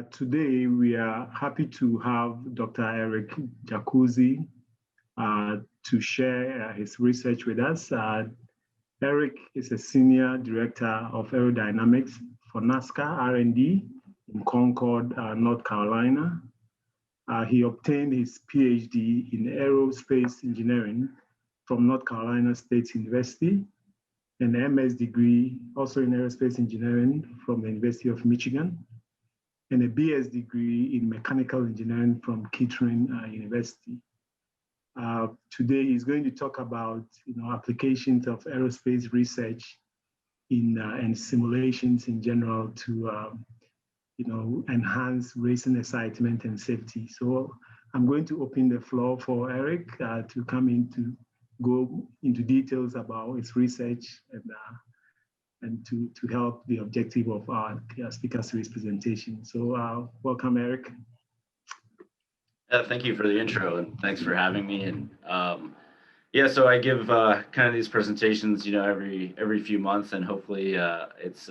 Today, we are happy to have Dr. Eric Jacuzzi to share his research with us. Eric is a Senior Director of Aerodynamics for NASCAR R&D in Concord, North Carolina. He obtained his PhD in Aerospace Engineering from North Carolina State University, an MS degree also in Aerospace Engineering from the University of Michigan, and a BS degree in Mechanical Engineering from Kettering University. Today, he's going to talk about applications of aerospace research and simulations in general to enhance racing excitement and safety. So I'm going to open the floor for Eric to come in to go into details about his research and to help the objective of our speaker series presentation. So welcome, Eric. Thank you for the intro, and thanks for having me. And yeah, so I give kind of these presentations, every few months, and hopefully it's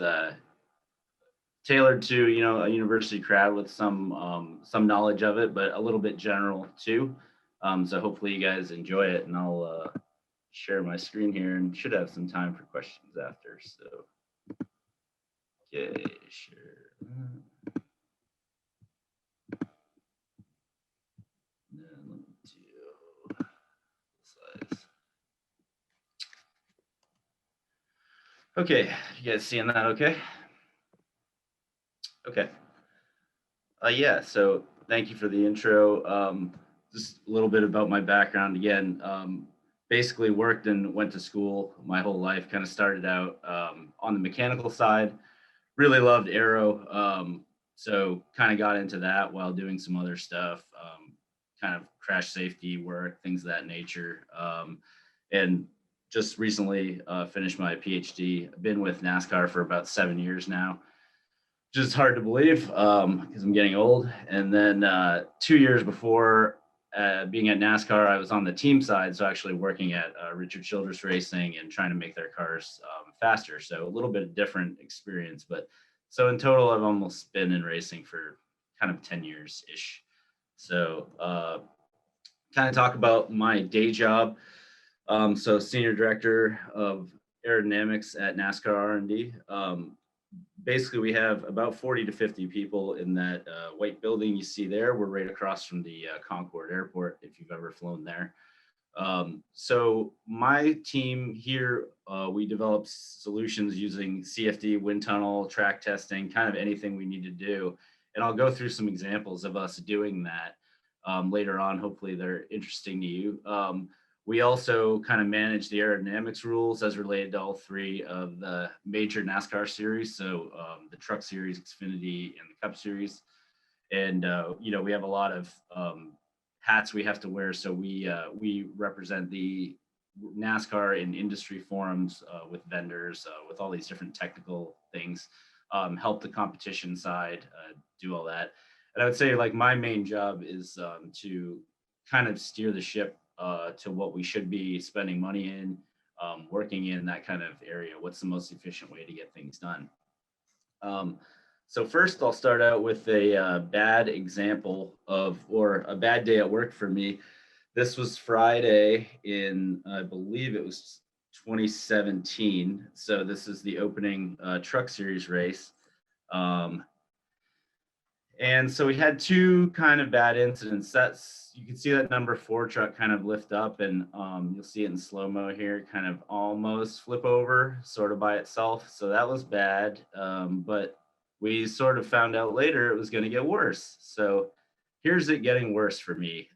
tailored to a university crowd with some knowledge of it, but a little bit general too. So hopefully you guys enjoy it, and I'll share my screen here and should have some time for questions after. So okay, sure. And then let me do size. Okay, you guys seeing that okay? Okay. Yeah, so thank you for the intro. Just a little bit about my background again. Basically worked and went to school my whole life, kind of started out on the mechanical side, really loved aero. So kind of got into that while doing some other stuff, kind of crash safety work, things of that nature. And just recently finished my PhD. I've been with NASCAR for about 7 years now. Just hard to believe because I'm getting old. And then 2 years before being at NASCAR, I was on the team side, so actually working at Richard Childress Racing and trying to make their cars faster. So a little bit different experience, but so in total, I've almost been in racing for kind of 10 years-ish. So kind of talk about my day job. So Senior Director of Aerodynamics at NASCAR R&D. Basically, we have about 40 to 50 people in that white building you see there. We're right across from the Concord Airport, if you've ever flown there. So my team here, we develop solutions using CFD, wind tunnel, track testing, kind of anything we need to do. And I'll go through some examples of us doing that later on. Hopefully they're interesting to you. We also kind of manage the aerodynamics rules as related to all three of the major NASCAR series. So the Truck Series, Xfinity, and the Cup Series. And, we have a lot of hats we have to wear. So we represent the NASCAR in industry forums with vendors, with all these different technical things, help the competition side, do all that. And I would say like my main job is to kind of steer the ship to what we should be spending money in, working in that kind of area. What's the most efficient way to get things done? So first I'll start out with a bad example or a bad day at work for me. This was Friday in, I believe it was 2017. So this is the opening Truck Series race. And so we had two kind of bad incidents. You can see that number 4 truck kind of lift up, and you'll see it in slow-mo here, kind of almost flip over sort of by itself. So that was bad, but we sort of found out later it was going to get worse. So here's it getting worse for me.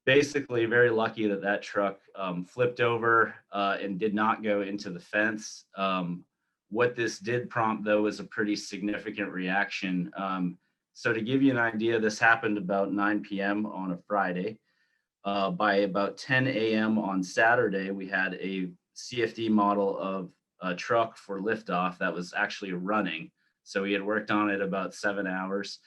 Basically very lucky that truck flipped over and did not go into the fence. What this did prompt, though, was a pretty significant reaction. So to give you an idea, this happened about 9 p.m. on a Friday. By about 10 a.m. on Saturday, we had a CFD model of a truck for liftoff that was actually running. So we had worked on it about 7 hours.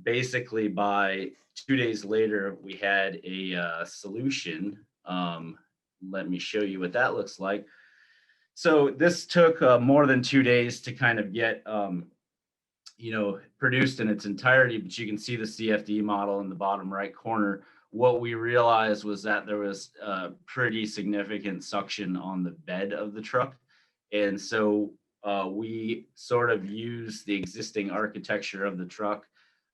Basically, by 2 days later, we had a solution. Let me show you what that looks like. So this took more than 2 days to kind of get produced in its entirety, but you can see the CFD model in the bottom right corner. What we realized was that there was a pretty significant suction on the bed of the truck. And so we sort of used the existing architecture of the truck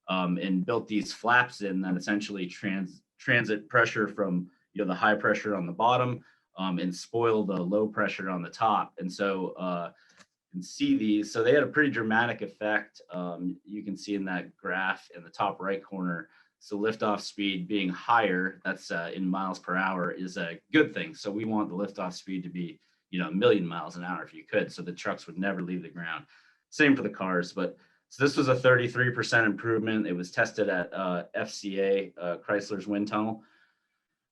and built these flaps in that essentially transit pressure from the high pressure on the bottom and spoil the low pressure on the top. And so you can see these. So they had a pretty dramatic effect. You can see in that graph in the top right corner. So liftoff speed being higher, that's in miles per hour, is a good thing. So we want the liftoff speed to be, a million miles an hour if you could, so the trucks would never leave the ground. Same for the cars, but so this was a 33% improvement. It was tested at FCA, Chrysler's wind tunnel.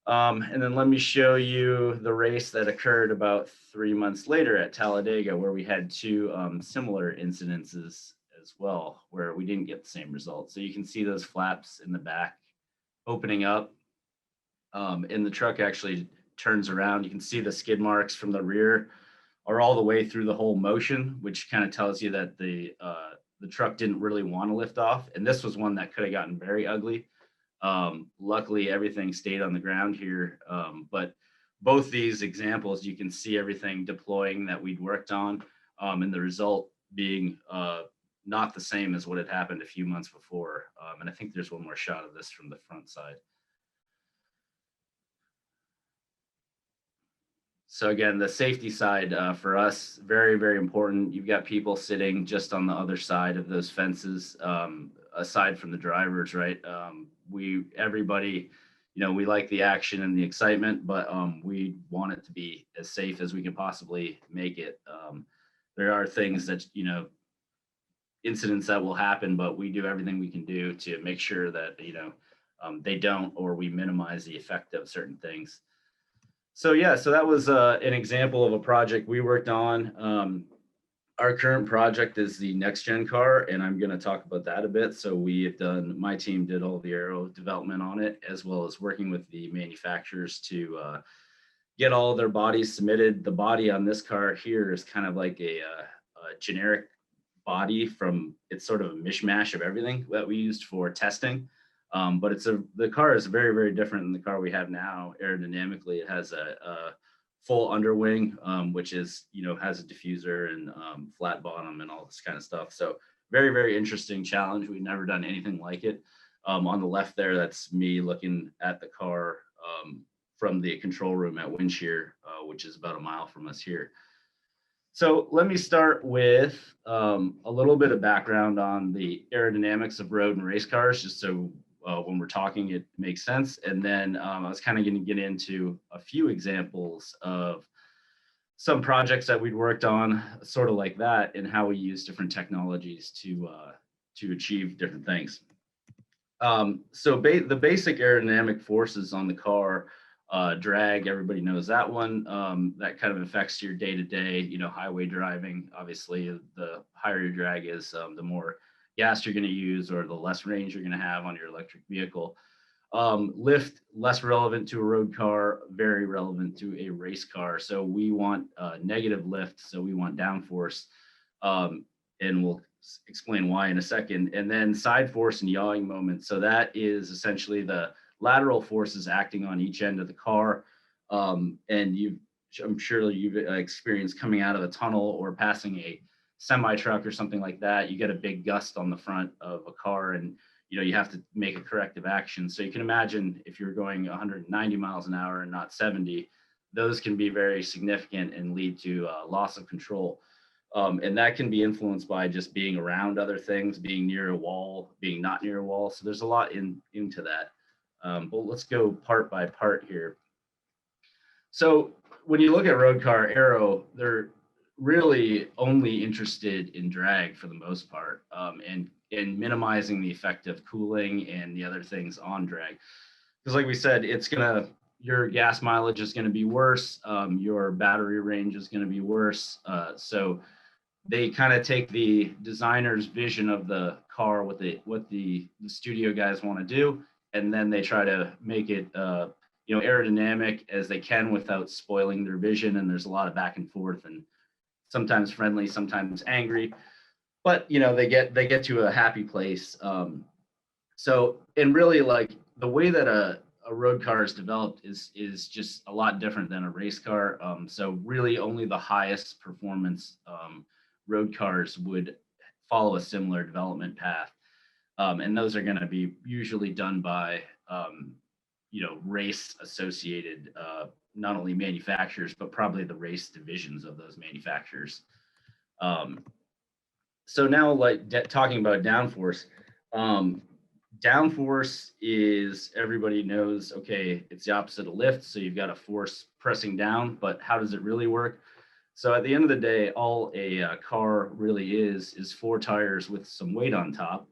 And then let me show you the race that occurred about 3 months later at Talladega, where we had two similar incidences as well, where we didn't get the same results. So you can see those flaps in the back opening up, and the truck actually turns around. You can see the skid marks from the rear are all the way through the whole motion, which kind of tells you that the truck didn't really want to lift off. And this was one that could have gotten very ugly. Luckily, everything stayed on the ground here. But both these examples, you can see everything deploying that we'd worked on, and the result being not the same as what had happened a few months before. And I think there's one more shot of this from the front side. So again, the safety side for us, very, very important. You've got people sitting just on the other side of those fences, aside from the drivers, right? Everybody, we like the action and the excitement, but we want it to be as safe as we can possibly make it. There are things that, incidents that will happen, but we do everything we can do to make sure that, they don't, or we minimize the effect of certain things. So yeah, so that was an example of a project we worked on. Our current project is the next gen car, and I'm going to talk about that a bit. So my team did all the aero development on it, as well as working with the manufacturers to get all their bodies submitted. The body on this car here is kind of like a generic body it's sort of a mishmash of everything that we used for testing. But the car is very, very different than the car we have now. Aerodynamically, it has a full underwing, which is, has a diffuser and flat bottom and all this kind of stuff. So very, very interesting challenge. We've never done anything like it. On the left there, that's me looking at the car from the control room at Windshear, which is about a mile from us here. So let me start with a little bit of background on the aerodynamics of road and race cars, just so when we're talking, it makes sense. And then I was kind of going to get into a few examples of some projects that we'd worked on, sort of like that, and how we use different technologies to achieve different things. So the basic aerodynamic forces on the car, drag, everybody knows that one. That kind of affects your day-to-day, highway driving. Obviously, the higher your drag is, the more gas you're going to use, or the less range you're going to have on your electric vehicle. Lift, less relevant to a road car, very relevant to a race car. So we want negative lift, so we want downforce, and we'll explain why in a second. And then side force and yawing moment. So that is essentially the lateral forces acting on each end of the car. And I'm sure you've experienced coming out of a tunnel or passing a semi truck or something like that. You get a big gust on the front of a car, and you have to make a corrective action. So you can imagine if you're going 190 miles an hour and not 70, those can be very significant and lead to loss of control. And that can be influenced by just being around other things, being near a wall, being not near a wall. So there's a lot into that. But let's go part by part here. So when you look at road car aero, they're really only interested in drag for the most part, and minimizing the effect of cooling and the other things on drag. Because like we said, your gas mileage is going to be worse. Your battery range is going to be worse. So they kind of take the designer's vision of the car, what the studio guys want to do, and then they try to make it aerodynamic as they can without spoiling their vision. And there's a lot of back and forth, and sometimes friendly, sometimes angry. but they get to a happy place. So, and really, like, the way that a road car is developed is just a lot different than a race car. So really only the highest performance road cars would follow a similar development path. And those are going to be usually done by race associated, not only manufacturers, but probably the race divisions of those manufacturers. So now, like, talking about downforce, downforce is, everybody knows, okay, it's the opposite of lift. So you've got a force pressing down, but how does it really work? So at the end of the day, all a car really is four tires with some weight on top.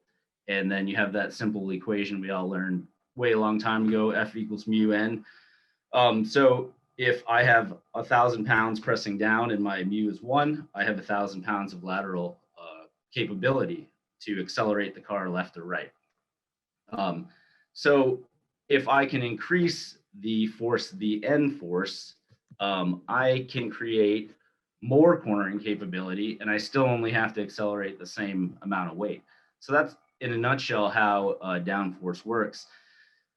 And then you have that simple equation we all learned way a long time ago, F equals mu N. So if I have 1,000 pounds pressing down and my mu is 1, I have 1,000 pounds of lateral capability to accelerate the car left or right. So if I can increase the force, the N force, I can create more cornering capability, and I still only have to accelerate the same amount of weight. So that's, in a nutshell, how downforce works.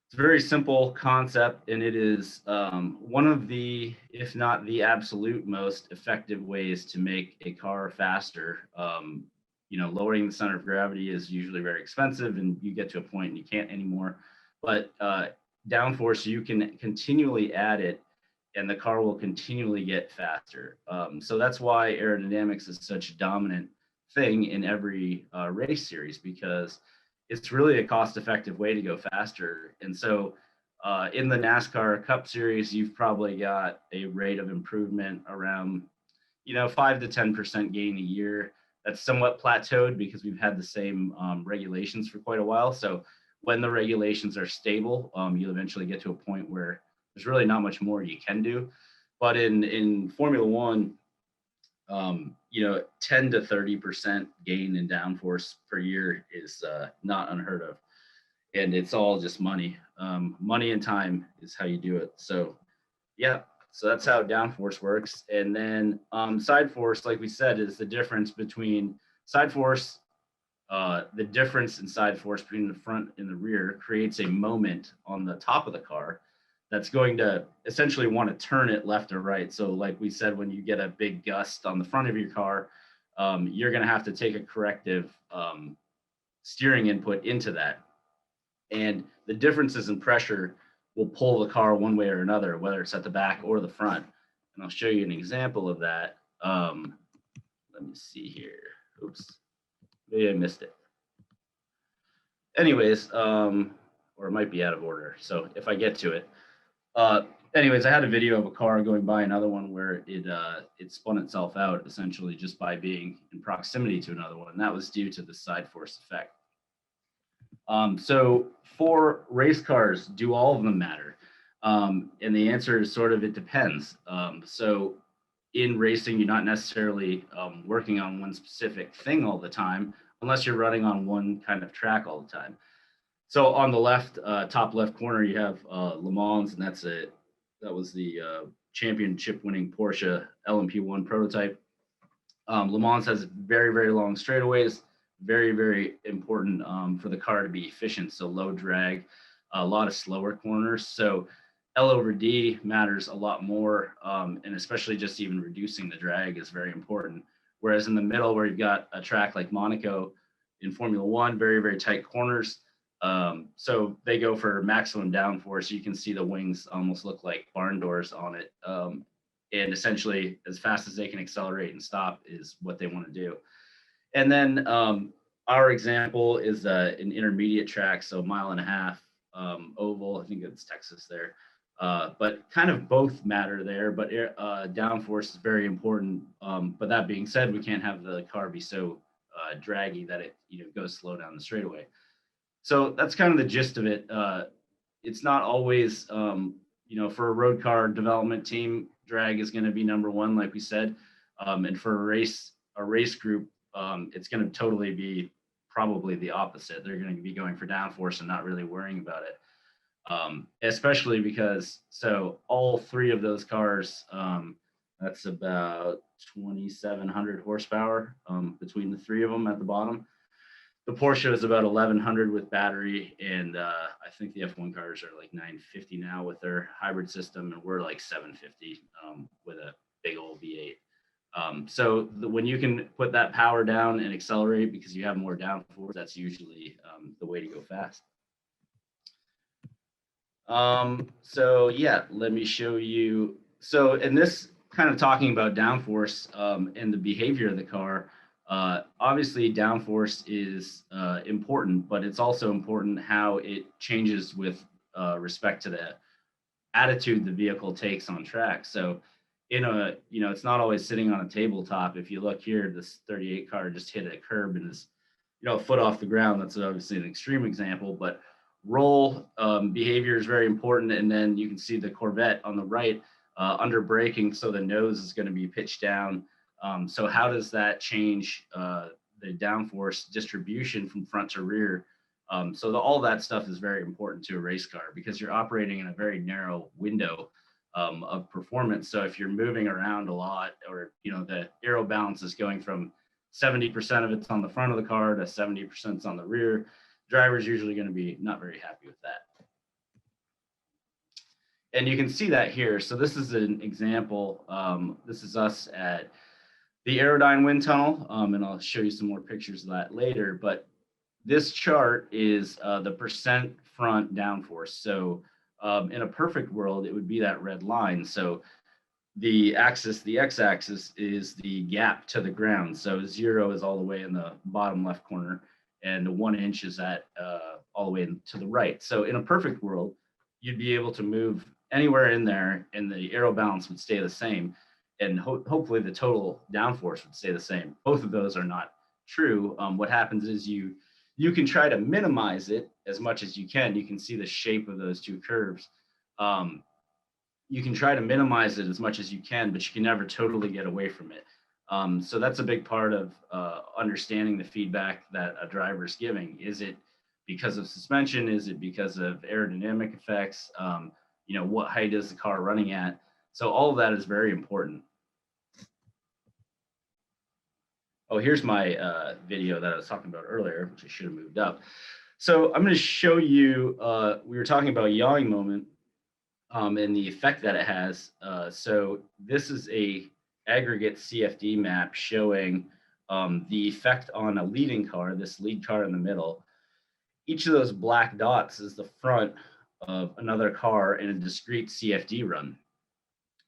It's a very simple concept, and it is one of the, if not the absolute most effective ways to make a car faster. Lowering the center of gravity is usually very expensive, and you get to a point and you can't anymore. But downforce, you can continually add it, and the car will continually get faster. So that's why aerodynamics is such a dominant thing in every race series, because it's really a cost-effective way to go faster. And so in the NASCAR Cup Series, you've probably got a rate of improvement around 5 to 10% gain a year. That's somewhat plateaued because we've had the same regulations for quite a while. So when the regulations are stable, you'll eventually get to a point where there's really not much more you can do. But in Formula One, 10 to 30% gain in downforce per year is not unheard of. And it's all just money. Money and time is how you do it. So yeah, so that's how downforce works. And then side force, like we said, is the difference between side force. The difference in side force between the front and the rear creates a moment on the top of the car that's going to essentially want to turn it left or right. So like we said, when you get a big gust on the front of your car, you're going to have to take a corrective steering input into that. And the differences in pressure will pull the car one way or another, whether it's at the back or the front. And I'll show you an example of that. Let me see here. Oops, maybe I missed it. Anyways, or it might be out of order. So if I get to it, anyways, I had a video of a car going by another one where it spun itself out essentially just by being in proximity to another one. And that was due to the side force effect. So for race cars, do all of them matter? And the answer is sort of, it depends. So in racing, you're not necessarily working on one specific thing all the time, unless you're running on one kind of track all the time. So on the left, top left corner, you have Le Mans, and that was the championship-winning Porsche LMP1 prototype. Le Mans has very, very long straightaways, very, very important for the car to be efficient. So low drag, a lot of slower corners. So L over D matters a lot more, and especially just even reducing the drag is very important. Whereas in the middle, where you've got a track like Monaco in Formula One, very, very tight corners. So they go for maximum downforce. You can see the wings almost look like barn doors on it. And essentially, as fast as they can accelerate and stop is what they want to do. And then our example is an intermediate track, so 1.5 miles oval. I think it's Texas there. But kind of both matter there, but downforce is very important. But that being said, we can't have the car be so draggy that it goes slow down the straightaway. So that's kind of the gist of it. It's not always, for a road car development team, drag is going to be number one, like we said. And for a race group, it's going to totally be probably the opposite. They're going to be going for downforce and not really worrying about it. Especially because, so all three of those cars, That's about 2,700 horsepower between the three of them at the bottom. The Porsche is about 1,100 with battery, and I think the F1 cars are like 950 now with their hybrid system, and we're like 750 with a big old V8. When you can put that power down and accelerate because you have more downforce, that's usually the way to go fast. Let me show you. So in this kind of talking about downforce and the behavior of the car, obviously downforce is important, but it's also important how it changes with respect to the attitude the vehicle takes on track. So it's not always sitting on a tabletop. If you look here, this 38 car just hit a curb and is, a foot off the ground. That's obviously an extreme example, but roll behavior is very important. And then you can see the Corvette on the right under braking, so the nose is going to be pitched down. So how does that change the downforce distribution from front to rear? All that stuff is very important to a race car because you're operating in a very narrow window of performance. So if you're moving around a lot, or the aero balance is going from 70% of it's on the front of the car to 70% is on the rear, driver's usually going to be not very happy with that. And you can see that here. So this is an example. This is us at the Aerodynamic wind tunnel, and I'll show you some more pictures of that later. But this chart is the percent front downforce. So in a perfect world, it would be that red line. So the x-axis is the gap to the ground. So 0 is all the way in the bottom left corner, and the 1 inch is at all the way to the right. So in a perfect world, you'd be able to move anywhere in there, and the aero balance would stay the same, and hopefully the total downforce would stay the same. Both of those are not true. What happens is you can try to minimize it as much as you can. You can see the shape of those two curves. You can try to minimize it as much as you can, but you can never totally get away from it. So that's a big part of understanding the feedback that a driver is giving. Is it because of suspension? Is it because of aerodynamic effects? What height is the car running at? So all of that is very important. Oh, here's my video that I was talking about earlier, which I should have moved up. So I'm going to show you, we were talking about yawing moment and the effect that it has. So this is a aggregate CFD map showing the effect on a leading car, this lead car in the middle. Each of those black dots is the front of another car in a discrete CFD run.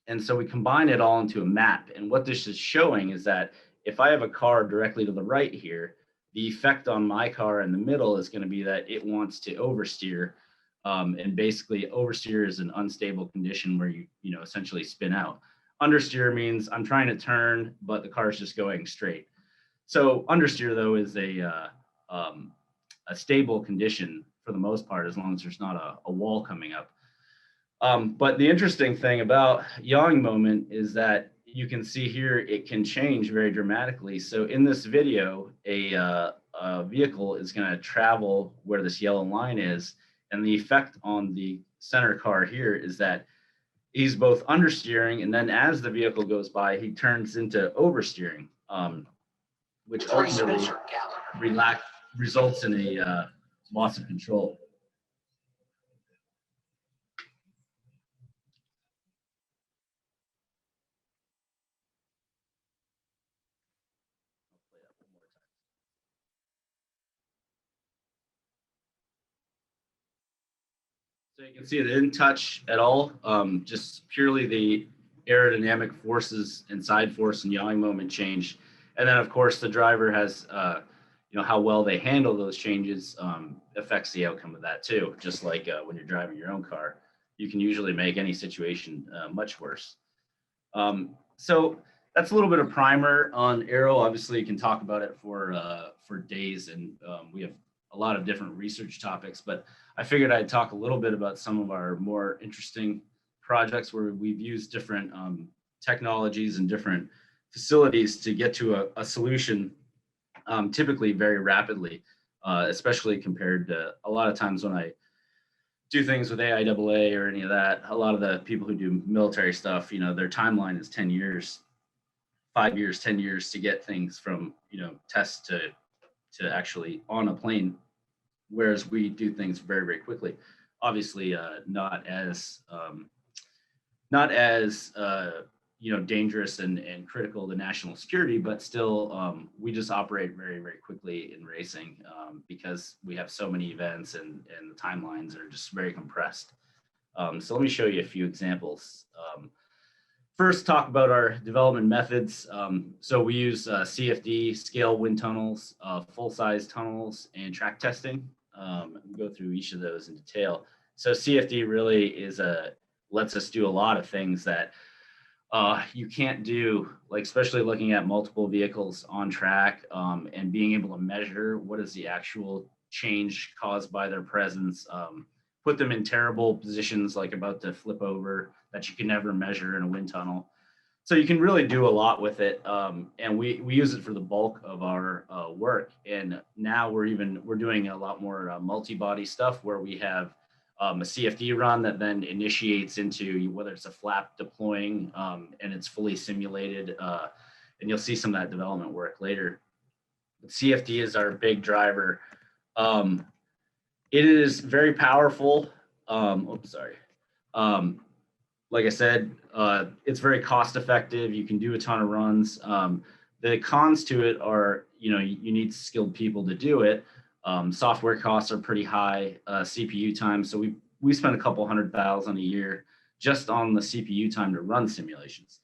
And so we combine it all into a map. And what this is showing is that if I have a car directly to the right here, the effect on my car in the middle is going to be that it wants to oversteer. And basically oversteer is an unstable condition where you essentially spin out. Understeer means I'm trying to turn, but the car is just going straight. So understeer, though, is a stable condition for the most part, as long as there's not a wall coming up. But the interesting thing about yawing moment is that you can see here it can change very dramatically. So in this video, a vehicle is going to travel where this yellow line is, and the effect on the center car here is that he's both understeering, and then as the vehicle goes by, he turns into oversteering, which ultimately results in a loss of control. So you can see it didn't touch at all, just purely the aerodynamic forces and side force and yawing moment change. And then of course the driver has, how well they handle those changes affects the outcome of that too. Just like when you're driving your own car, you can usually make any situation much worse. So that's a little bit of primer on aero. Obviously you can talk about it for days, and we have a lot of different research topics, but I figured I'd talk a little bit about some of our more interesting projects where we've used different technologies and different facilities to get to a solution typically very rapidly, especially compared to a lot of times when I do things with AIAA or any of that. A lot of the people who do military stuff, their timeline is 10 years, 5 years, 10 years to get things from, test to actually on a plane, whereas we do things very, very quickly. Obviously, not as dangerous and critical to national security, but still, we just operate very, very quickly in racing because we have so many events and the timelines are just very compressed. So let me show you a few examples. First, talk about our development methods. So we use CFD, scale wind tunnels, full-size tunnels, and track testing. We'll go through each of those in detail. So CFD really lets us do a lot of things that you can't do, like especially looking at multiple vehicles on track and being able to measure what is the actual change caused by their presence. Put them in terrible positions, like about to flip over, that you can never measure in a wind tunnel. So you can really do a lot with it, and we use it for the bulk of our work. And now we're doing a lot more multi-body stuff where we have a CFD run that then initiates into whether it's a flap deploying and it's fully simulated, and you'll see some of that development work later. But CFD is our big driver. It is very powerful. Like I said, it's very cost effective. You can do a ton of runs. The cons to it are, you need skilled people to do it. Software costs are pretty high, CPU time. So we spend a couple $100,000 a year just on the CPU time to run simulations.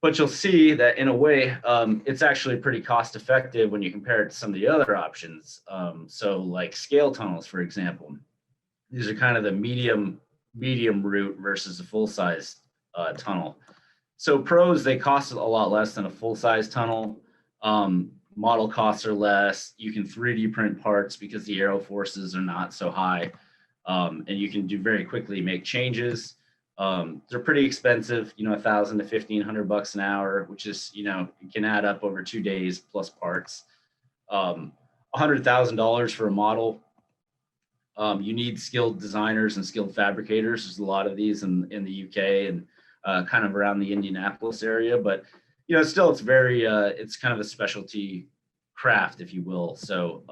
But you'll see that in a way, it's actually pretty cost effective when you compare it to some of the other options. So like scale tunnels, for example, these are kind of the medium route versus a full size tunnel. So pros, they cost a lot less than a full size tunnel. Model costs are less. You can 3D print parts because the aero forces are not so high. And you can very quickly make changes. They're pretty expensive, $1,000 to $1,500 an hour, which is, it can add up over 2 days plus parts. $100,000 for a model. You need skilled designers and skilled fabricators. There's a lot of these in the UK and kind of around the Indianapolis area, but still it's it's kind of a specialty craft, if you will. So,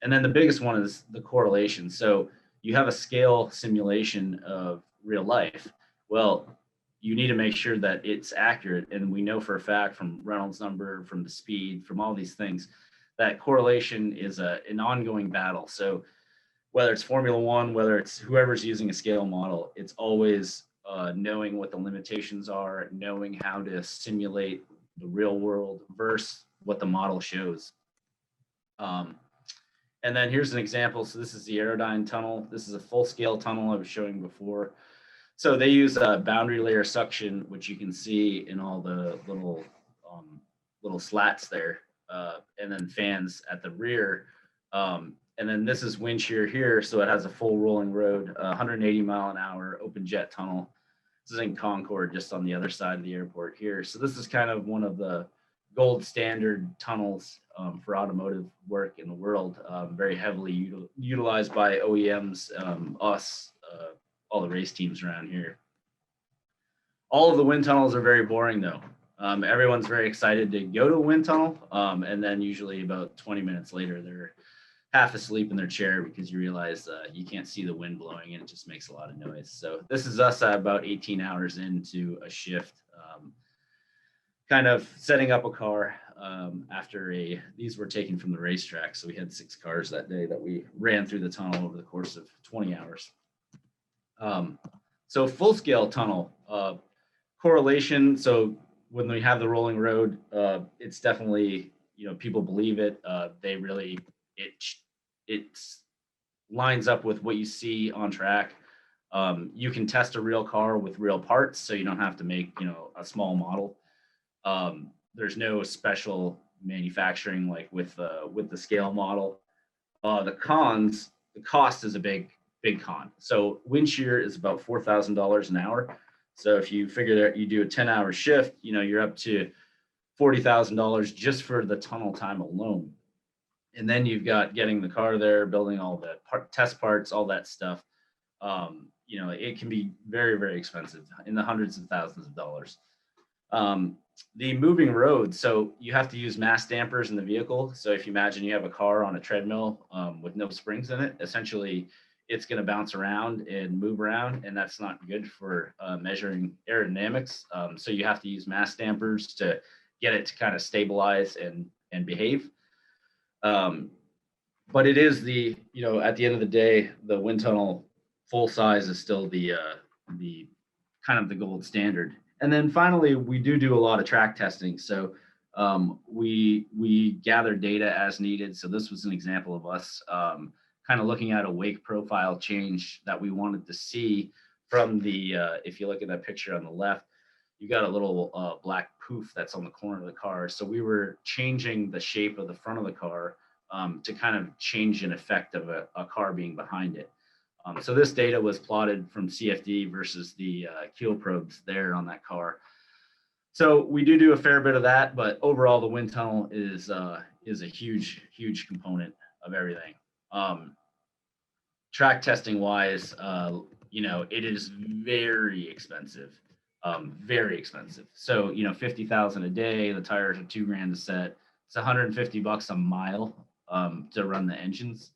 and then the biggest one is the correlation. So you have a scale simulation of real life. Well, you need to make sure that it's accurate. And we know for a fact from Reynolds number, from the speed, from all these things, that correlation is an ongoing battle. So whether it's Formula One, whether it's whoever's using a scale model, it's always knowing what the limitations are, knowing how to simulate the real world versus what the model shows. And then here's an example. So this is the Aerodynamic tunnel. This is a full scale tunnel I was showing before. So they use boundary layer suction, which you can see in all the little slats there, and then fans at the rear. And then this is wind shear here. So it has a full rolling road, 180 mile an hour open jet tunnel. This is in Concord, just on the other side of the airport here. So this is kind of one of the gold standard tunnels for automotive work in the world, very heavily utilized by OEMs, us, all the race teams around here. All of the wind tunnels are very boring though. Everyone's very excited to go to a wind tunnel. And then usually about 20 minutes later, they're half asleep in their chair because you realize you can't see the wind blowing and it just makes a lot of noise. So this is us about 18 hours into a shift, kind of setting up a car after these were taken from the racetrack. So we had 6 cars that day that we ran through the tunnel over the course of 20 hours. So full scale tunnel correlation. So when we have the rolling road, it's definitely, people believe it. They really, it lines up with what you see on track. You can test a real car with real parts, so you don't have to make, a small model. There's no special manufacturing like with the scale model. The cons, the cost is a big con. So wind shear is about $4,000 an hour. So if you figure that you do a 10-hour shift, you're up to $40,000 just for the tunnel time alone. And then you've got getting the car there, building all the test parts, all that stuff. it can be very, very expensive, in the hundreds of thousands of dollars. Um, the moving roads, so you have to use mass dampers in the vehicle. So if you imagine you have a car on a treadmill with no springs in it, essentially it's going to bounce around and move around, and that's not good for measuring aerodynamics. So you have to use mass dampers to get it to kind of stabilize and behave. Um, but it is at the end of the day, the wind tunnel full size is still the kind of the gold standard. And then finally, we do a lot of track testing. So we gather data as needed. So this was an example of us kind of looking at a wake profile change that we wanted to see from if you look at that picture on the left, you got a little black poof that's on the corner of the car. So we were changing the shape of the front of the car to kind of change an effect of a car being behind it. So this data was plotted from CFD versus the keel probes there on that car. So we do a fair bit of that, but overall the wind tunnel is a huge, huge component of everything. Track testing wise, it is very expensive, very expensive. So 50,000 a day. The tires are $2,000 a set. It's $150 a mile to run the engines.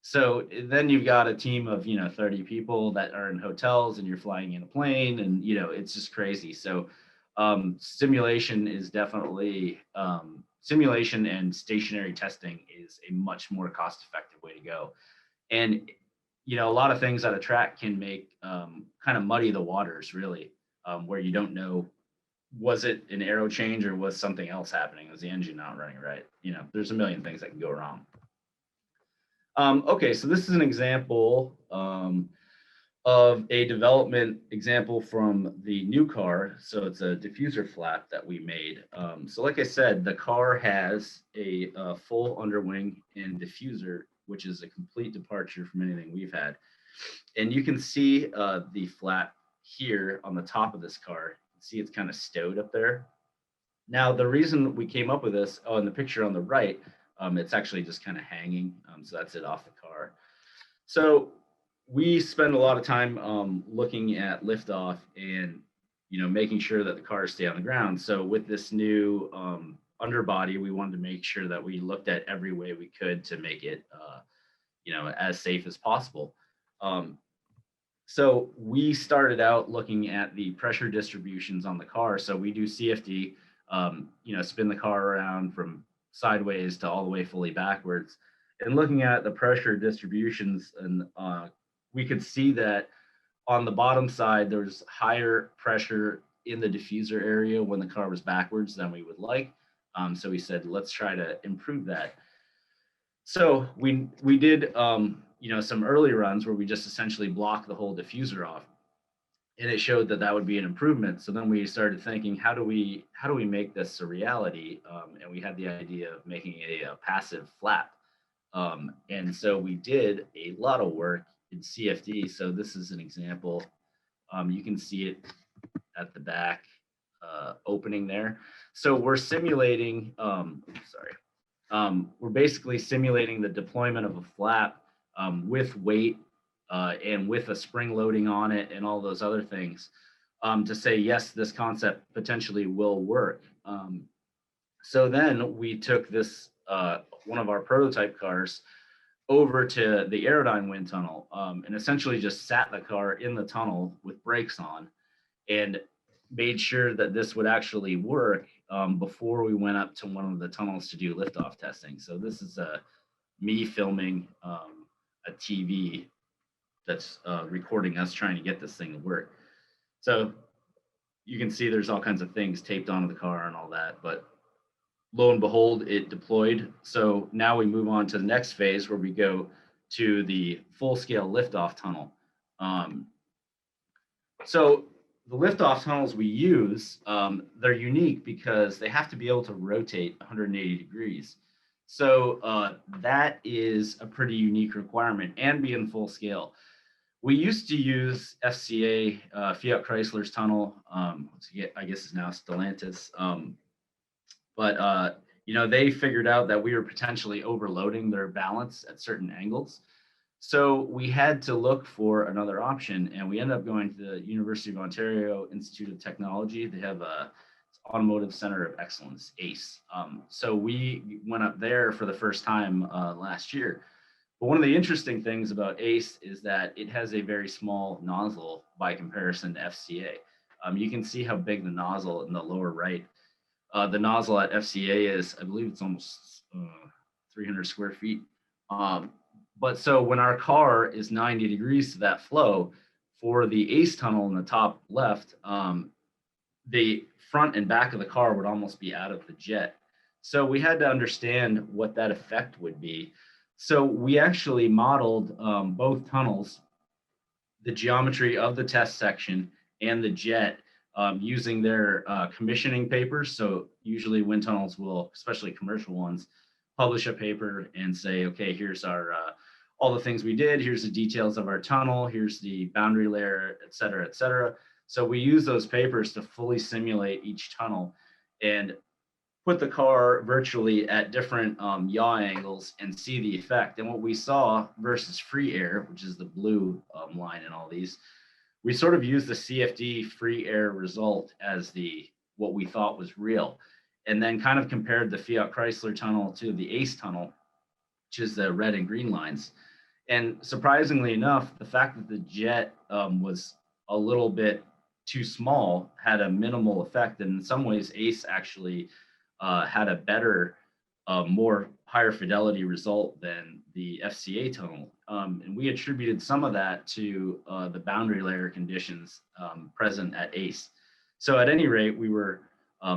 So then you've got a team of 30 people that are in hotels, and you're flying in a plane, and it's just crazy. So simulation is definitely simulation, and stationary testing is a much more cost-effective way to go. And a lot of things at a track can make kind of muddy the waters, really, where you don't know, was it an aero change or was something else happening? Was the engine not running right? There's a million things that can go wrong. Okay, so this is an example of a development example from the new car. So it's a diffuser flap that we made. So like I said, the car has a full underwing and diffuser, which is a complete departure from anything we've had. And you can see the flap here on the top of this car. See, it's kind of stowed up there. Now, the reason we came up with this, in the picture on the right, it's actually just kind of hanging. So that's it off the car. So we spend a lot of time looking at liftoff and, making sure that the cars stay on the ground. So with this new underbody, we wanted to make sure that we looked at every way we could to make it, as safe as possible. So we started out looking at the pressure distributions on the car. So we do CFD, spin the car around from sideways to all the way fully backwards, and looking at the pressure distributions. And we could see that on the bottom side, there's higher pressure in the diffuser area when the car was backwards than we would like. So we said, let's try to improve that. So we did some early runs where we just essentially blocked the whole diffuser off, and it showed that would be an improvement. So then we started thinking, how do we make this a reality? And we had the idea of making a passive flap. And so we did a lot of work in CFD. So this is an example. You can see it at the back opening there. So we're simulating, we're basically simulating the deployment of a flap with weight and with a spring loading on it and all those other things to say, yes, this concept potentially will work. So then we took this, one of our prototype cars, over to the Aerodynamic wind tunnel and essentially just sat the car in the tunnel with brakes on and made sure that this would actually work before we went up to one of the tunnels to do liftoff testing. So this is me filming a TV that's recording us trying to get this thing to work. So you can see there's all kinds of things taped onto the car and all that, but lo and behold, it deployed. So now we move on to the next phase where we go to the full-scale liftoff tunnel. So the liftoff tunnels we use, they're unique because they have to be able to rotate 180 degrees. So that is a pretty unique requirement, and be in full scale. We used to use FCA, Fiat Chrysler's tunnel, I guess it's now Stellantis. But they figured out that we were potentially overloading their balance at certain angles. So we had to look for another option, and we ended up going to the University of Ontario Institute of Technology. They have a Automotive Center of Excellence, ACE. So we went up there for the first time last year. But one of the interesting things about ACE is that it has a very small nozzle by comparison to FCA. You can see how big the nozzle in the lower right. The nozzle at FCA is, I believe it's almost 300 square feet. But so when our car is 90 degrees to that flow, for the ACE tunnel in the top left, the front and back of the car would almost be out of the jet. So we had to understand what that effect would be. So we actually modeled both tunnels, the geometry of the test section and the jet using their commissioning papers. So usually wind tunnels will, especially commercial ones, publish a paper and say, okay, here's our all the things we did, here's the details of our tunnel, here's the boundary layer, et cetera, et cetera. So we use those papers to fully simulate each tunnel and put the car virtually at different yaw angles and see the effect. And what we saw versus free air, which is the blue line in all these, we sort of used the CFD free air result as the what we thought was real, and then kind of compared the Fiat Chrysler tunnel to the ACE tunnel, which is the red and green lines. And surprisingly enough, the fact that the jet was a little bit too small had a minimal effect. And in some ways, ACE actually had a better, more higher fidelity result than the FCA tunnel. And we attributed some of that to the boundary layer conditions present at ACE. So at any rate, we were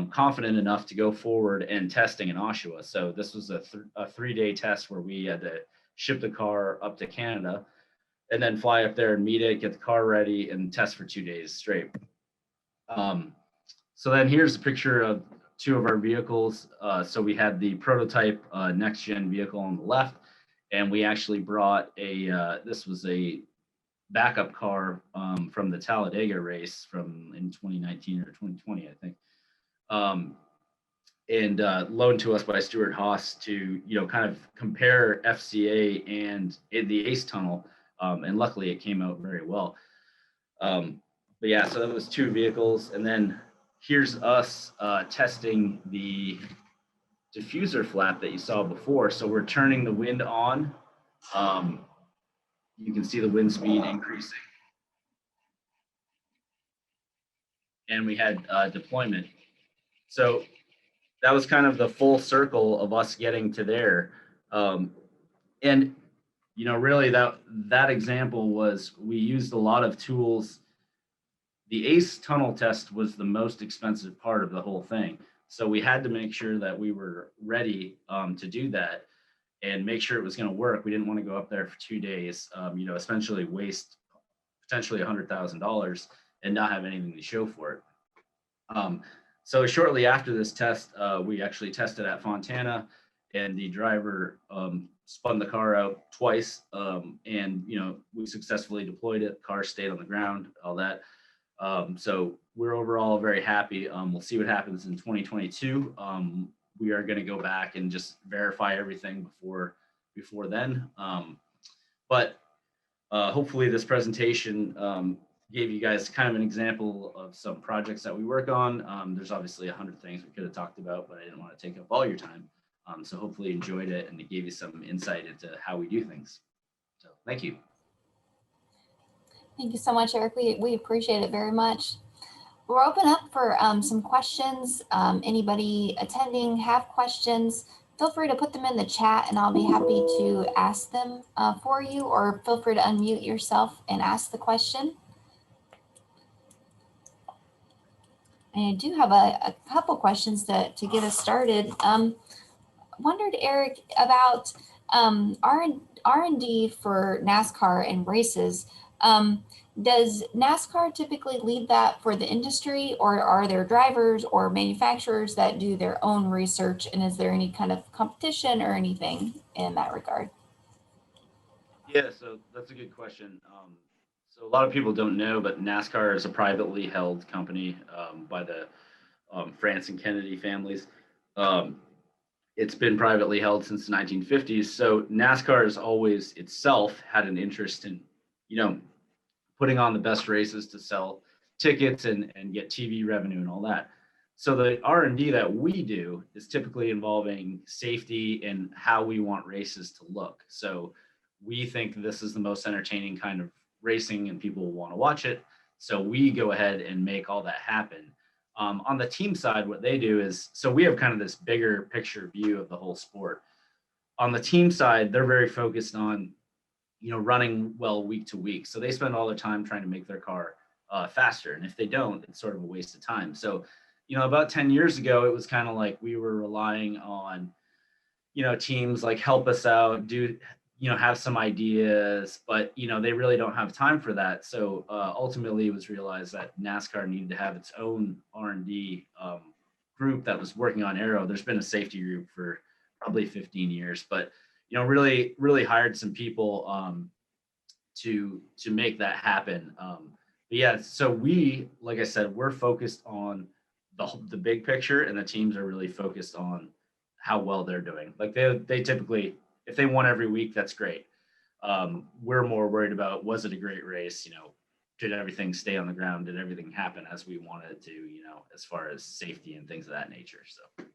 confident enough to go forward and testing in Oshawa. So this was a 3-day test where we had to ship the car up to Canada and then fly up there and meet it, get the car ready, and test for 2 days straight. So then here's a picture of 2 of our vehicles. So we had the prototype next gen vehicle on the left, and we actually brought this was a backup car from the Talladega race from in 2019 or 2020, I think. And loaned to us by Stuart Haas to, kind of compare FCA and the ACE tunnel. And luckily it came out very well. But yeah, so that was 2 vehicles. And then here's us testing the diffuser flap that you saw before. So we're turning the wind on. You can see the wind speed increasing. And we had deployment. So that was kind of the full circle of us getting to there. And, really that example was, we used a lot of tools. The ACE tunnel test was the most expensive part of the whole thing. So we had to make sure that we were ready to do that and make sure it was going to work. We didn't want to go up there for 2 days, essentially waste potentially $100,000 and not have anything to show for it. So shortly after this test, we actually tested at Fontana, and the driver spun the car out twice, and we successfully deployed it. The car stayed on the ground, all that. So we're overall very happy. We'll see what happens in 2022. We are going to go back and just verify everything before then. But hopefully this presentation gave you guys kind of an example of some projects that we work on. There's obviously 100 things we could have talked about, but I didn't want to take up all your time. So hopefully you enjoyed it, and it gave you some insight into how we do things. So thank you. Thank you so much, Eric. We appreciate it very much. We're open up for some questions. Anybody attending have questions, feel free to put them in the chat and I'll be happy to ask them for you, or feel free to unmute yourself and ask the question. And I do have a couple questions to get us started. Wondered, Eric, about R&D for NASCAR and races. Does NASCAR typically lead that for the industry, or are there drivers or manufacturers that do their own research? And is there any kind of competition or anything in that regard? Yeah, so that's a good question. So a lot of people don't know, but NASCAR is a privately held company by the France and Kennedy families. it's been privately held since the 1950s. So NASCAR has always itself had an interest in, putting on the best races to sell tickets and get TV revenue and all that. So the R&D that we do is typically involving safety and how we want races to look. So we think this is the most entertaining kind of racing and people will want to watch it. So we go ahead and make all that happen. On the team side, what they do is, so we have kind of this bigger picture view of the whole sport. On the team side, they're very focused on, running well week to week. So they spend all their time trying to make their car faster. And if they don't, it's sort of a waste of time. So, about 10 years ago, it was kind of like we were relying on, teams like help us out, have some ideas, but, they really don't have time for that. So ultimately it was realized that NASCAR needed to have its own R&D group that was working on aero. There's been a safety group for probably 15 years, but really hired some people to make that happen. But yeah, so we, like I said, we're focused on the big picture, and the teams are really focused on how well they're doing. Like they typically, if they won every week, that's great. We're more worried about, was it a great race? Did everything stay on the ground? Did everything happen as we wanted it to? As far as safety and things of that nature. So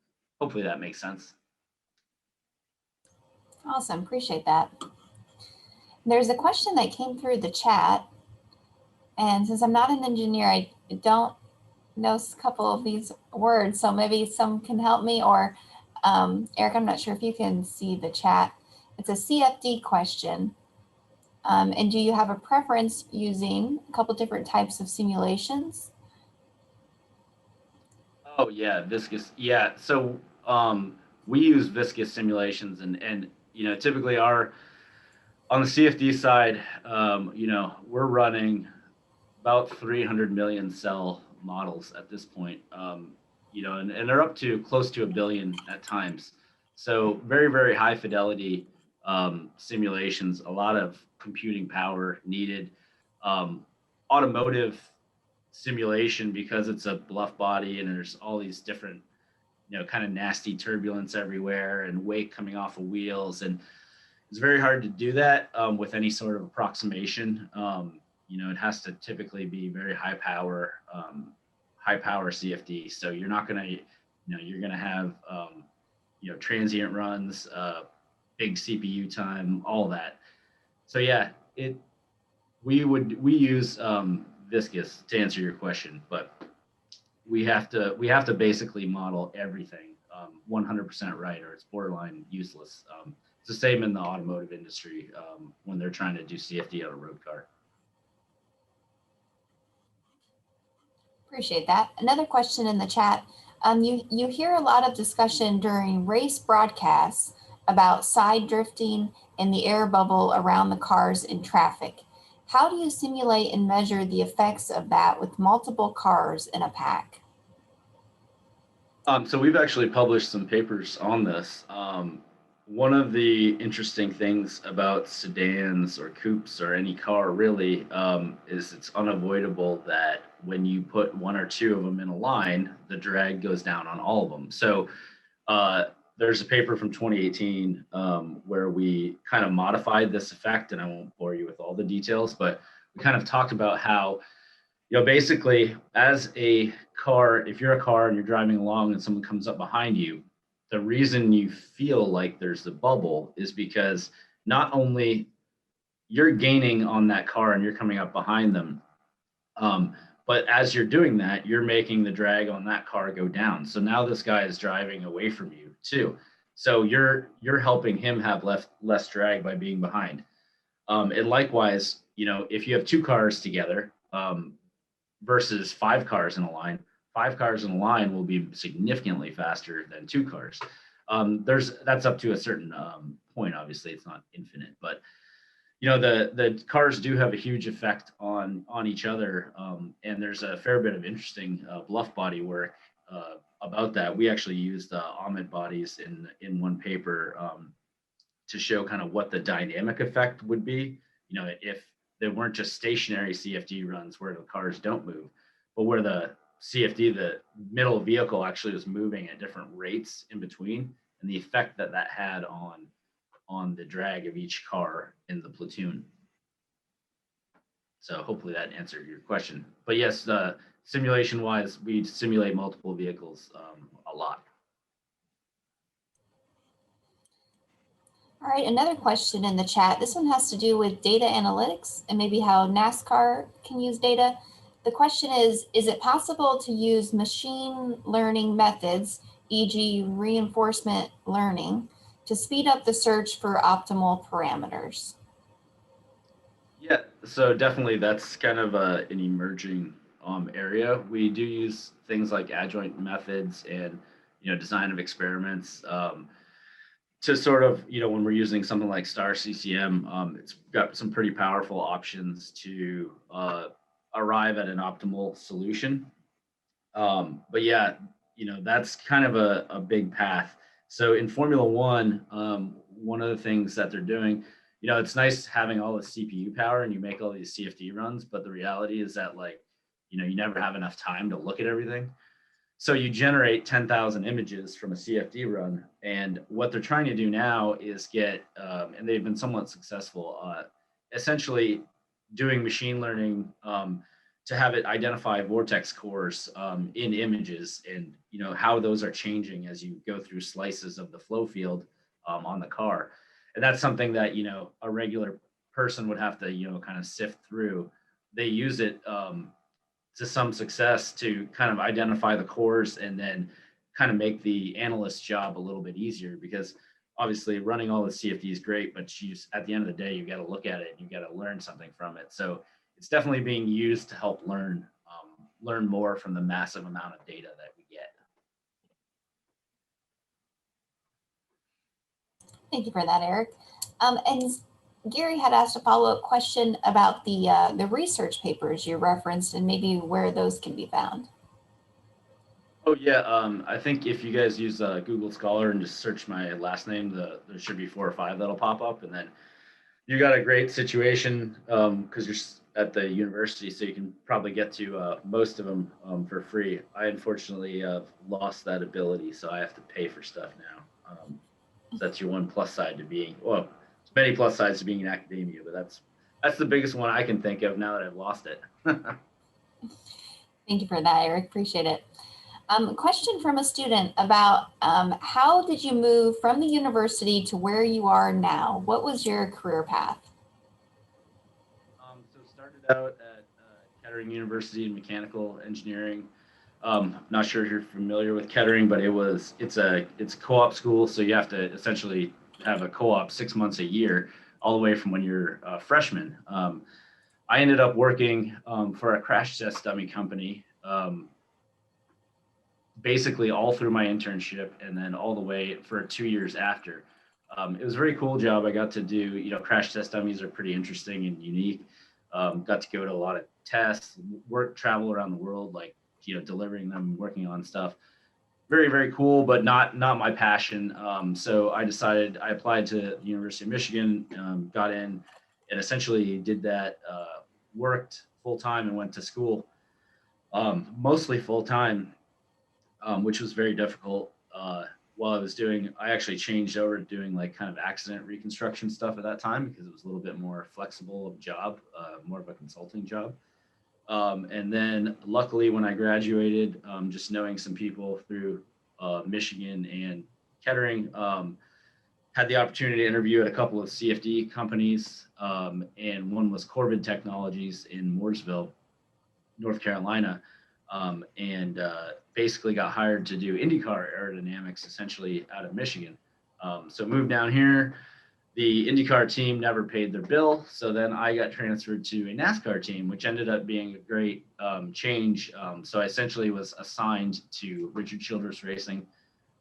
hopefully that makes sense. Awesome. Appreciate that. There's a question that came through the chat. And since I'm not an engineer, I don't know a couple of these words. So maybe some can help me, or Eric, I'm not sure if you can see the chat. It's a CFD question. And do you have a preference using a couple different types of simulations? Oh yeah, viscous. Yeah. So we use viscous simulations, and typically on the CFD side, we're running about 300 million cell models at this point, and they're up to close to 1 billion at times. So very, very high fidelity simulations, a lot of computing power needed. Automotive simulation, because it's a bluff body and there's all these different, kind of nasty turbulence everywhere and weight coming off of wheels. And it's very hard to do that with any sort of approximation. It has to typically be very high power CFD. So you're not going to, you're going to have, transient runs, big CPU time, all that. So yeah, we use viscous to answer your question, but we have to basically model everything 100% right, or it's borderline useless. It's the same in the automotive industry when they're trying to do CFD on a road car. Appreciate that. Another question in the chat. You hear a lot of discussion during race broadcasts about side drifting and the air bubble around the cars in traffic. How do you simulate and measure the effects of that with multiple cars in a pack? So we've actually published some papers on this. One of the interesting things about sedans or coupes or any car really is it's unavoidable that when you put one or two of them in a line, the drag goes down on all of them. So there's a paper from 2018 where we kind of modified this effect, and I won't bore you with all the details, but we kind of talked about how, basically as a car, if you're a car and you're driving along and someone comes up behind you, the reason you feel like there's a bubble is because not only you're gaining on that car and you're coming up behind them, but as you're doing that, you're making the drag on that car go down. So now this guy is driving away from you too. So you're helping him have less drag by being behind. And likewise, if you have two cars together versus 5 cars in a line, 5 cars in a line will be significantly faster than 2 cars. That's up to a certain point. Obviously, it's not infinite, but the cars do have a huge effect on each other, and there's a fair bit of interesting bluff body work about that. We actually used Ahmed bodies in one paper to show kind of what the dynamic effect would be. If there weren't just stationary CFD runs where the cars don't move, but where the CFD, the middle vehicle, actually was moving at different rates in between, and the effect that that had on the drag of each car in the platoon. So hopefully that answered your question. But yes, simulation wise, we simulate multiple vehicles a lot. All right, another question in the chat. This one has to do with data analytics and maybe how NASCAR can use data. The question is it possible to use machine learning methods, e.g. reinforcement learning, to speed up the search for optimal parameters? Yeah, so definitely that's kind of an emerging area. We do use things like adjoint methods and design of experiments to sort of when we're using something like star CCM, it's got some pretty powerful options to arrive at an optimal solution. But yeah, that's kind of a big path. So in Formula One, one of the things that they're doing, it's nice having all the CPU power and you make all these CFD runs, but the reality is that you never have enough time to look at everything. So you generate 10,000 images from a CFD run. And what they're trying to do now is get, and they've been somewhat successful, essentially doing machine learning to have it identify vortex cores in images and how those are changing as you go through slices of the flow field on the car. And that's something that a regular person would have to kind of sift through. They use it to some success to kind of identify the cores and then kind of make the analyst's job a little bit easier, because obviously running all the CFD is great, but at the end of the day, you got to look at it and you got to learn something from it. So it's definitely being used to help learn more from the massive amount of data that we get. Thank you for that, Eric. And Gary had asked a follow-up question about the research papers you referenced and maybe where those can be found. Oh yeah, I think if you guys use Google Scholar and just search my last name, there should be 4 or 5 that'll pop up, and then you got a great situation because you're at the university, so you can probably get to most of them for free. I unfortunately lost that ability, so I have to pay for stuff now. So that's your one plus side to being, well, there's many plus sides to being in academia, but that's the biggest one I can think of now that I've lost it. Thank you for that, Eric. Appreciate it. Question from a student about how did you move from the university to where you are now? What was your career path? So started out at Kettering University in mechanical engineering. Not sure if you're familiar with Kettering, but it's a co-op school, so you have to essentially have a co-op 6 months a year, all the way from when you're a freshman. I ended up working for a crash test dummy company, basically all through my internship and then all the way for 2 years after. It was a very cool job. I got to do, crash test dummies are pretty interesting and unique. Got to go to a lot of tests, travel around the world, delivering them, working on stuff. Very, very cool, but not my passion. So I decided, I applied to the University of Michigan, got in, and essentially did that, worked full time and went to school, mostly full time, which was very difficult. While I actually changed over to doing kind of accident reconstruction stuff at that time because it was a little bit more flexible of job, more of a consulting job. And then luckily when I graduated, just knowing some people through Michigan and Kettering, had the opportunity to interview at a couple of CFD companies. And one was Corbin Technologies in Mooresville, North Carolina. And basically got hired to do IndyCar Aerodynamics, essentially out of Michigan. So moved down here. The IndyCar team never paid their bill, so then I got transferred to a NASCAR team, which ended up being a great change. So I essentially was assigned to Richard Childress Racing,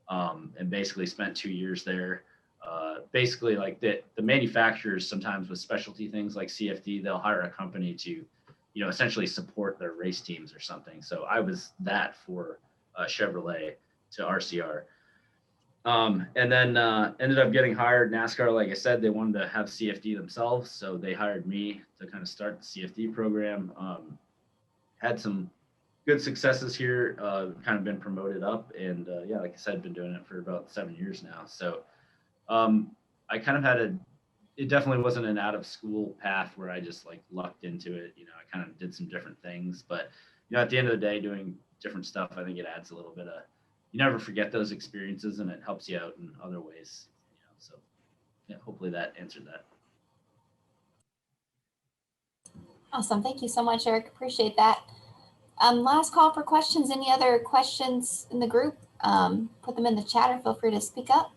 and basically spent 2 years there. Basically, the manufacturers sometimes with specialty things like CFD, they'll hire a company to essentially support their race teams or something. So I was that for Chevrolet to RCR. And then ended up getting hired. NASCAR, like I said, they wanted to have CFD themselves. So they hired me to kind of start the CFD program. Had some good successes here, kind of been promoted up. And yeah, like I said, been doing it for about 7 years now. So I kind of it definitely wasn't an out of school path where I just like lucked into it. I kind of did some different things, but at the end of the day, doing different stuff, I think it adds a little bit of, you never forget those experiences and it helps you out in other ways, so yeah, hopefully that answered that. Awesome. Thank you so much, Eric. Appreciate that. Last call for questions. Any other questions in the group? Put them in the chat or feel free to speak up.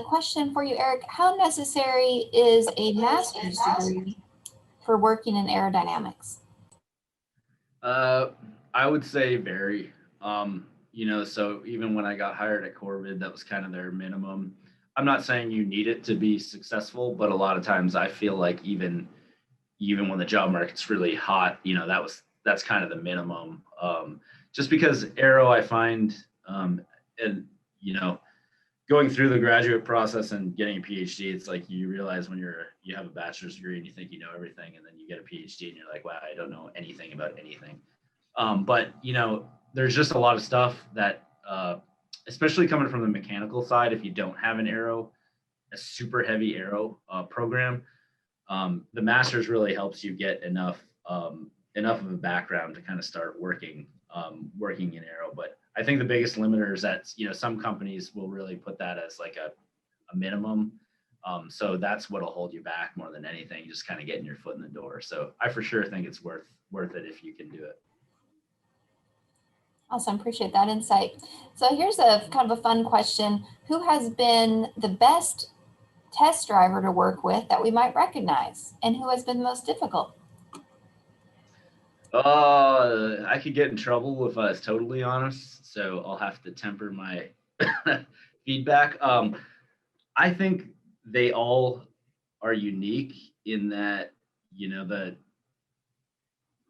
Question for you, Eric. How necessary is a master's degree for working in aerodynamics? I would say very. So even when I got hired at Corvid, that was kind of their minimum. I'm not saying you need it to be successful, but a lot of times I feel like even when the job market's really hot, that's kind of the minimum. Just because aero, I find, and going through the graduate process and getting a PhD, it's like you realize when you have a bachelor's degree and you think you know everything, and then you get a PhD and you're like, wow, I don't know anything about anything. But there's just a lot of stuff that, especially coming from the mechanical side, if you don't have a super heavy aero program, the master's really helps you get enough of a background to kind of start working in aero. But I think the biggest limiter is that some companies will really put that as like a minimum. So that's what'll hold you back more than anything, just kind of getting your foot in the door. So I for sure think it's worth it if you can do it. Awesome. Appreciate that insight. So here's a kind of a fun question. Who has been the best test driver to work with that we might recognize, and who has been the most difficult? I could get in trouble if I was totally honest, so I'll have to temper my feedback. I think they all are unique in that,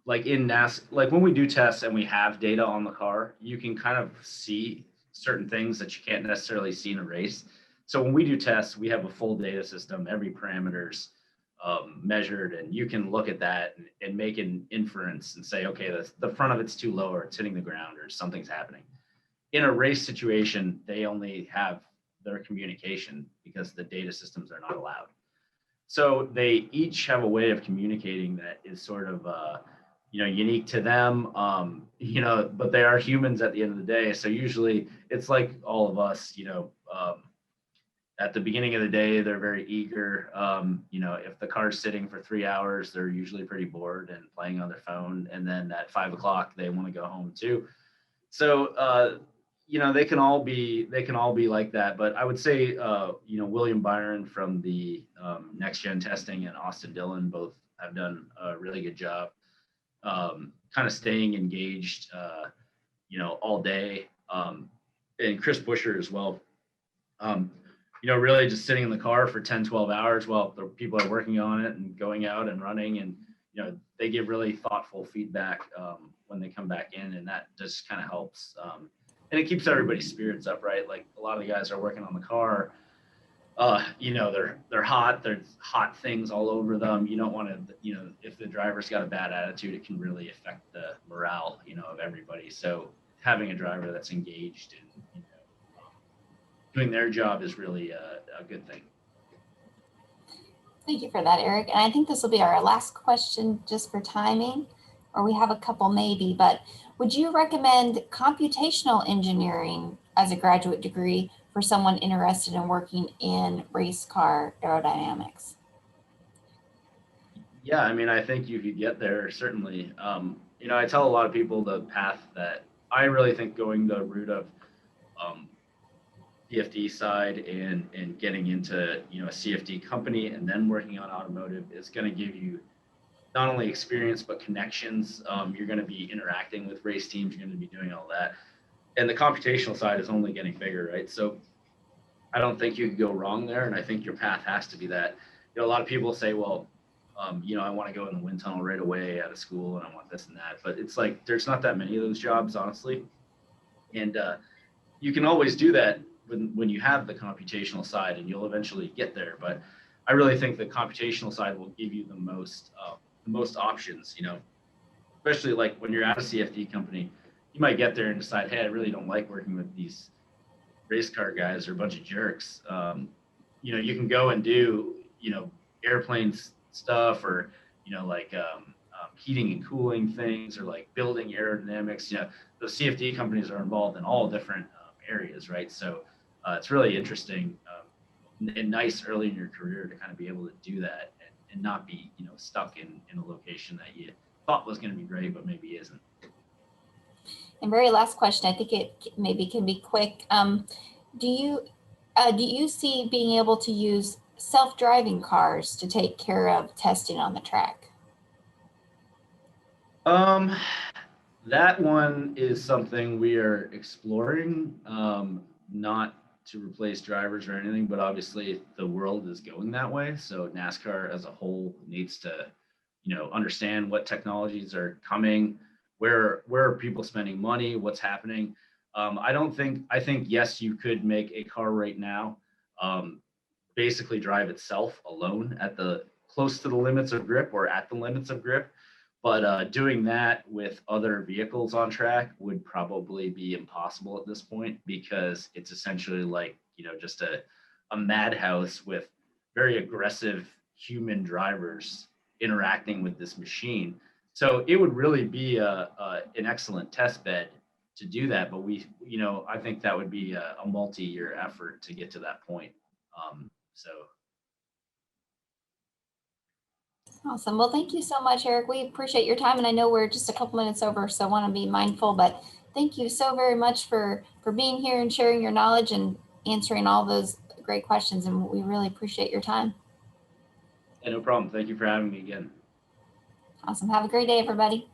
like in NASCAR, like when we do tests and we have data on the car, you can kind of see certain things that you can't necessarily see in a race. So when we do tests, we have a full data system, every parameter's measured, and you can look at that and make an inference and say, okay, the front of it's too low, or it's hitting the ground, or something's happening. In a race situation, they only have their communication because the data systems are not allowed. So they each have a way of communicating that is sort of unique to them, but they are humans at the end of the day. So usually it's like all of us, at the beginning of the day, they're very eager. If the car's sitting for 3 hours, they're usually pretty bored and playing on their phone. And then at 5 o'clock, they want to go home too. So, they can all be like that. But I would say, William Byron from the Next Gen Testing and Austin Dillon both have done a really good job, kind of staying engaged, all day. And Chris Buescher as well. Really just sitting in the car for 10, 12 hours while the people are working on it and going out and running. And, they give really thoughtful feedback when they come back in, and that just kind of helps. And it keeps everybody's spirits up, right? Like a lot of the guys are working on the car, they're hot, there's hot things all over them. You don't want to, if the driver's got a bad attitude, it can really affect the morale, of everybody. So having a driver that's engaged and, doing their job is really a good thing. Thank you for that, Eric. And I think this will be our last question just for timing, or we have a couple maybe, but would you recommend computational engineering as a graduate degree for someone interested in working in race car aerodynamics? Yeah, I think you could get there, certainly. I tell a lot of people the path that I really think going the route of CFD side and getting into a CFD company and then working on automotive is going to give you not only experience but connections. You're going to be interacting with race teams. You're going to be doing all that, and the computational side is only getting bigger, right? So I don't think you could go wrong there, and I think your path has to be that. A lot of people say, well, I want to go in the wind tunnel right away out of school, and I want this and that, but it's like there's not that many of those jobs, honestly, and you can always do that when you have the computational side, and you'll eventually get there. But I really think the computational side will give you the most options, especially like when you're at a CFD company, you might get there and decide, hey, I really don't like working with these race car guys or a bunch of jerks. You know, you can go and do, you know, airplanes stuff, or, you know, like heating and cooling things, or like building aerodynamics. You know, the CFD companies are involved in all different areas, right? So it's really interesting and nice early in your career to kind of be able to do that and not be, you know, stuck in a location that you thought was going to be great, but maybe isn't. And very last question, I think it maybe can be quick. Do you see being able to use self-driving cars to take care of testing on the track? That one is something we are exploring, not to replace drivers or anything, but obviously the world is going that way. So NASCAR as a whole needs to, you know, understand what technologies are coming, where are people spending money, what's happening. I think, yes, you could make a car right now basically drive itself alone at the close to the limits of grip or at the limits of grip. But doing that with other vehicles on track would probably be impossible at this point, because it's essentially like, you know, just a madhouse with very aggressive human drivers interacting with this machine. So it would really be an excellent test bed to do that. But you know, I think that would be a multi-year effort to get to that point. So. Awesome. Well, thank you so much, Eric. We appreciate your time. And I know we're just a couple minutes over, so I want to be mindful, but thank you so very much for being here and sharing your knowledge and answering all those great questions. And we really appreciate your time. Yeah, no problem. Thank you for having me again. Awesome. Have a great day, everybody.